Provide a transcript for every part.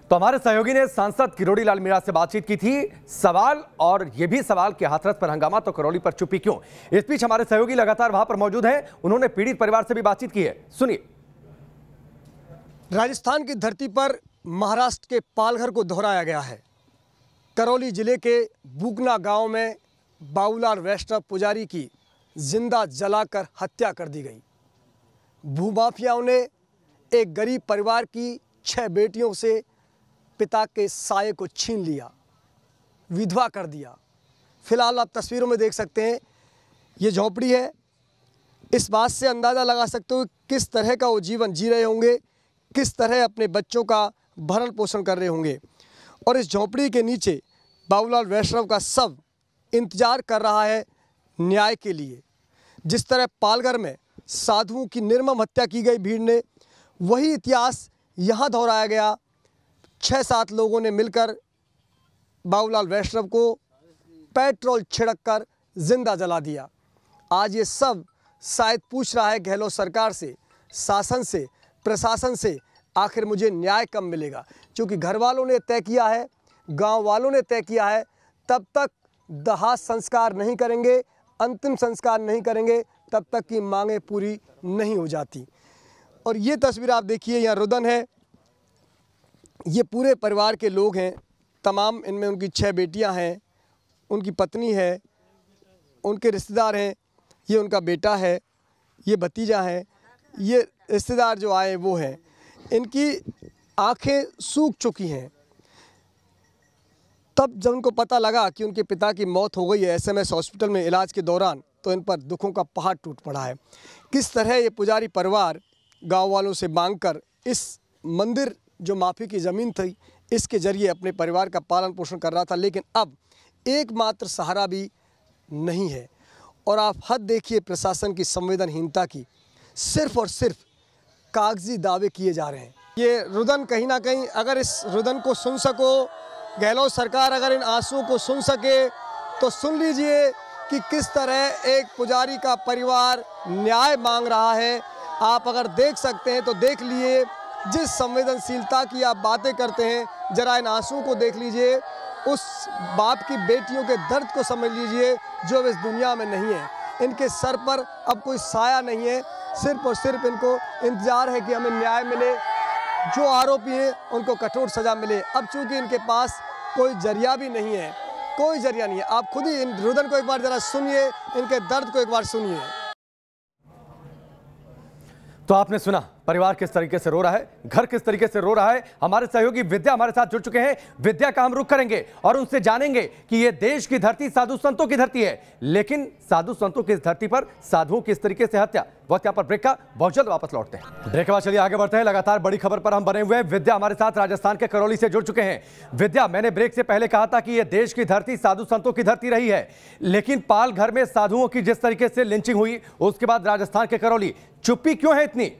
तो हमारे सहयोगी ने सांसद किरोड़ी लाल मीणा से बातचीत की थी। सवाल और ये भी सवाल कि हाथरस पर हंगामा तो करौली पर चुप्पी क्यों। इस बीच हमारे सहयोगी लगातार वहां पर मौजूद हैं। उन्होंने पीड़ित परिवार से भी बातचीत की है, सुनिए। राजस्थान की धरती पर महाराष्ट्र के पालघर को दोहराया गया है। करौली जिले के बुगना गांव में बाबूलाल वैष्णव पुजारी की जिंदा जलाकर हत्या कर दी गई। भूमाफियाओं ने एक गरीब परिवार की 6 बेटियों से पिता के साये को छीन लिया, विधवा कर दिया। फिलहाल आप तस्वीरों में देख सकते हैं, ये झोपड़ी है। इस बात से अंदाज़ा लगा सकते हो किस तरह का वो जीवन जी रहे होंगे, किस तरह अपने बच्चों का भरण पोषण कर रहे होंगे। और इस झोपड़ी के नीचे बाबूलाल वैष्णव का शव इंतजार कर रहा है न्याय के लिए। जिस तरह पालघर में साधुओं की निर्मम हत्या की गई भीड़ ने, वही इतिहास यहाँ दोहराया गया। 6-7 लोगों ने मिलकर बाबूलाल वैष्णव को पेट्रोल छिड़ककर जिंदा जला दिया। आज ये सब शायद पूछ रहा है गहलोत सरकार से, शासन से, प्रशासन से, आखिर मुझे न्याय कब मिलेगा। क्योंकि घर वालों ने तय किया है, गांव वालों ने तय किया है, तब तक दाह संस्कार नहीं करेंगे, अंतिम संस्कार नहीं करेंगे, तब तक की मांगें पूरी नहीं हो जाती। और ये तस्वीर आप देखिए, यहाँ रुदन है। ये पूरे परिवार के लोग हैं, तमाम। इनमें उनकी 6 बेटियां हैं, उनकी पत्नी है, उनके रिश्तेदार हैं। ये उनका बेटा है, ये भतीजा है, ये रिश्तेदार जो आए वो हैं। इनकी आंखें सूख चुकी हैं। तब जब उनको पता लगा कि उनके पिता की मौत हो गई है SMS हॉस्पिटल में इलाज के दौरान, तो इन पर दुखों का पहाड़ टूट पड़ा है। किस तरह ये पुजारी परिवार गांव वालों से मांगकर इस मंदिर जो माफ़ी की ज़मीन थी, इसके ज़रिए अपने परिवार का पालन पोषण कर रहा था, लेकिन अब एकमात्र सहारा भी नहीं है। और आप हद देखिए प्रशासन की संवेदनहीनता की। सिर्फ और सिर्फ कागजी दावे किए जा रहे हैं। ये रुदन कहीं ना कहीं, अगर इस रुदन को सुन सको, गहलोत सरकार अगर इन आंसुओं को सुन सके, तो सुन लीजिए कि किस तरह एक पुजारी का परिवार न्याय मांग रहा है। आप अगर देख सकते हैं तो देख लिए, जिस संवेदनशीलता की आप बातें करते हैं, जरा इन आंसुओं को देख लीजिए। उस बाप की बेटियों के दर्द को समझ लीजिए जो इस दुनिया में नहीं है। इनके सर पर अब कोई साया नहीं है। सिर्फ और सिर्फ इनको इंतजार है कि हमें न्याय मिले, जो आरोपी हैं उनको कठोर सजा मिले। अब चूंकि इनके पास कोई जरिया भी नहीं है, कोई जरिया नहीं है। आप खुद ही इन रुदन को एक बार जरा सुनिए, इनके दर्द को एक बार सुनिए। तो आपने सुना परिवार किस तरीके से रो रहा है, घर किस तरीके से रो रहा है। हमारे सहयोगी विद्या हमारे साथ जुड़ चुके हैं। विद्या का हम रुख करेंगे और उनसे जानेंगे कि ये देश की धरती साधु संतों की धरती है, लेकिन साधु संतों की इस धरती पर साधुओं की इस तरीके से हत्या। वक्त यहाँ पर ब्रेक का, बहुत जल्द वापस लौटते हैं। ब्रेक के बाद चलिए आगे बढ़ते हैं। लगातार बड़ी खबर पर हम बने हुए हैं। विद्या हमारे साथ राजस्थान के करौली से जुड़ चुके हैं। विद्या, मैंने ब्रेक से पहले कहा था कि यह देश की धरती साधु संतों की धरती रही है, लेकिन पालघर में साधुओं की जिस तरीके से लिंचिंग हुई, उसके बाद राजस्थान के करौली, चुप्पी क्यों है इतनी?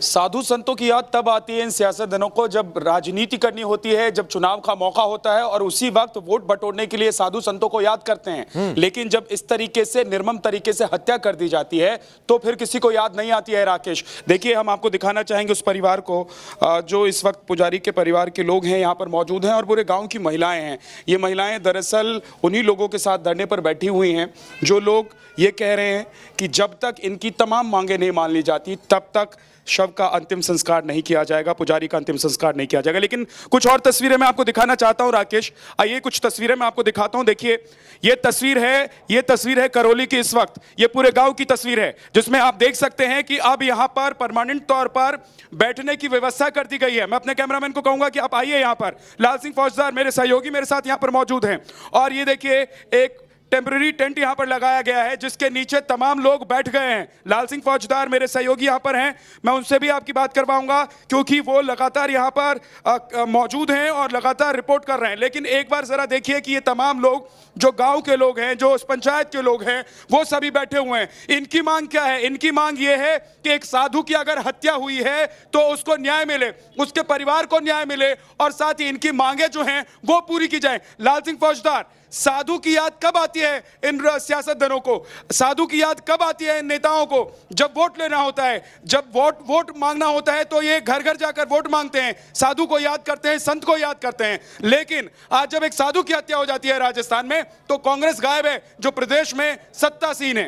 साधु संतों की याद तब आती है इन सियासतदानों को जब राजनीति करनी होती है, जब चुनाव का मौका होता है, और उसी वक्त वोट बटोरने के लिए साधु संतों को याद करते हैं। लेकिन जब इस तरीके से निर्मम तरीके से हत्या कर दी जाती है तो फिर किसी को याद नहीं आती है। राकेश, देखिए, हम आपको दिखाना चाहेंगे उस परिवार को जो इस वक्त पुजारी के परिवार के लोग हैं यहाँ पर मौजूद हैं, और पूरे गाँव की महिलाएं हैं। ये महिलाएं दरअसल उन्हीं लोगों के साथ धरने पर बैठी हुई हैं जो लोग ये कह रहे हैं कि जब तक इनकी तमाम मांगे नहीं मान ली जाती, तब तक शव का अंतिम संस्कार नहीं किया जाएगा, पुजारी का अंतिम संस्कार नहीं किया जाएगा। लेकिन कुछ और तस्वीरें मैं आपको दिखाना चाहता हूं राकेश। आइए कुछ तस्वीरें मैं आपको दिखाता हूं। देखिए, ये तस्वीर है करौली की। इस वक्त ये पूरे गांव की तस्वीर है, जिसमें आप देख सकते हैं कि अब यहां पर परमानेंट तौर पर बैठने की व्यवस्था कर दी गई है। मैं अपने कैमरामैन को कहूंगा कि आप आइए यहां पर। लाल सिंह फौजदार मेरे सहयोगी मेरे साथ यहां पर मौजूद हैं, और ये देखिए एक टेम्पररी टेंट यहां पर लगाया गया है जिसके नीचे तमाम लोग बैठ गए हैं। लाल सिंह फौजदार मेरे सहयोगी यहां पर हैं, मैं उनसे भी आपकी बात करवाऊंगा क्योंकि वो लगातार यहां पर मौजूद हैं और लगातार रिपोर्ट कर रहे हैं। लेकिन एक बार जरा देखिए कि ये तमाम लोग जो गांव के लोग हैं, जो उस पंचायत के लोग हैं, वो सभी बैठे हुए हैं। इनकी मांग क्या है? इनकी मांग ये है कि एक साधु की अगर हत्या हुई है तो उसको न्याय मिले, उसके परिवार को न्याय मिले, और साथ ही इनकी मांगे जो हैं वो पूरी की जाए। लाल सिंह फौजदार, साधु की याद कब आती है इन सियासतदानों को? साधु की याद कब आती है इन नेताओं को? जब वोट लेना होता है, जब वोट मांगना होता है तो ये घर घर जाकर वोट मांगते हैं, साधु को याद करते हैं, संत को याद करते हैं। लेकिन आज जब एक साधु की हत्या हो जाती है राजस्थान में तो कांग्रेस गायब है, जो प्रदेश में सत्तासीन है।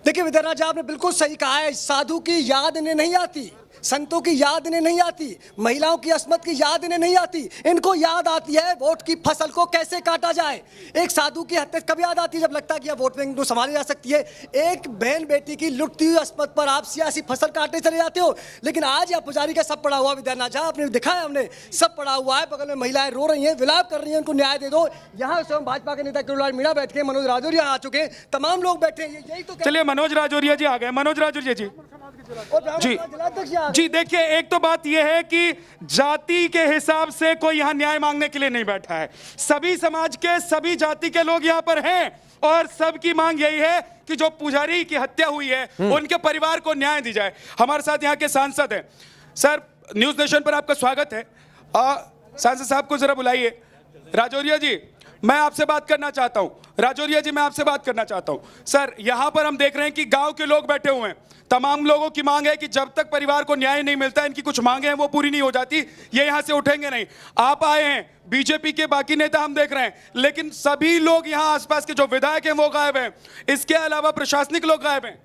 देखिए विद्याराज जी, आपने बिल्कुल सही कहा है। साधु की याद इन्हें नहीं आती, संतों की याद इन्हें नहीं आती, महिलाओं की अस्मत की याद इन्हें नहीं आती। इनको याद आती है वोट की फसल को कैसे काटा जाए। एक साधु की हत्या कब याद आती है? जब लगता है कि वोट बैंक तो संभाली जा सकती है। एक बहन बेटी की लुटती हुई अस्मत पर आप सियासी फसल काटने चले जाते हो। लेकिन आज यह पुजारी का सब पड़ा हुआ, विद्यानाथ झा आपने दिखाया, हमने सब पड़ा हुआ है। बगल में महिलाएं रो रही हैं, विलाप कर रही हैं, उनको न्याय दे दो। यहाँ स्वयं भाजपा के नेता किरोड़लाल मीणा बैठ के, मनोज राजौरिया आ चुके हैं, तमाम लोग बैठे हैं। यही तो चलिए मनोज राजौरिया जी आ गए। मनोज राजौरिया जी जी देखिए, एक तो बात यह है कि जाति के हिसाब से कोई यहां न्याय मांगने के लिए नहीं बैठा है। सभी समाज के, सभी जाति के लोग यहां पर हैं और सबकी मांग यही है कि जो पुजारी की हत्या हुई है उनके परिवार को न्याय दी जाए। हमारे साथ यहां के सांसद हैं। सर, न्यूज नेशन पर आपका स्वागत है। सांसद साहब को जरा बुलाइए। राजौरिया जी, मैं आपसे बात करना चाहता हूं। राजौरिया जी, मैं आपसे बात करना चाहता हूं। सर, यहां पर हम देख रहे हैं कि गांव के लोग बैठे हुए हैं। तमाम लोगों की मांग है कि जब तक परिवार को न्याय नहीं मिलता, इनकी कुछ मांगे हैं वो पूरी नहीं हो जाती, ये यहां से उठेंगे नहीं। आप आए हैं, बीजेपी के बाकी नेता हम देख रहे हैं, लेकिन सभी लोग यहां आसपास के जो विधायक हैं वो गायब हैं। इसके अलावा प्रशासनिक लोग गायब हैं।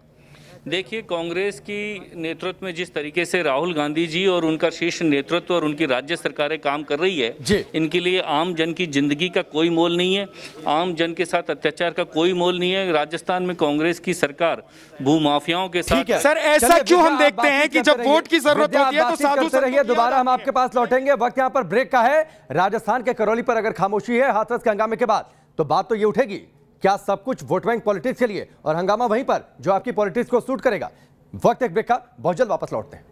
देखिए, कांग्रेस की नेतृत्व में जिस तरीके से राहुल गांधी जी और उनका शीर्ष नेतृत्व और उनकी राज्य सरकारें काम कर रही है, इनके लिए आम जन की जिंदगी का कोई मोल नहीं है, आम जन के साथ अत्याचार का कोई मोल नहीं है। राजस्थान में कांग्रेस की सरकार भूमाफियाओं के साथ। सर, ऐसा क्यों हम देखते हैं कि जब वोट की जरूरत होती है तो साधु से रहिए। दोबारा हम आपके पास लौटेंगे। वक्त यहाँ पर ब्रेक का है। राजस्थान के करौली पर अगर खामोशी है हाथरस के हंगामे के बाद, तो बात तो ये उठेगी, क्या सब कुछ वोट बैंक पॉलिटिक्स के लिए और हंगामा वहीं पर जो आपकी पॉलिटिक्स को सूट करेगा? वक्त एक ब्रेक का, बहुत जल्द वापस लौटते हैं।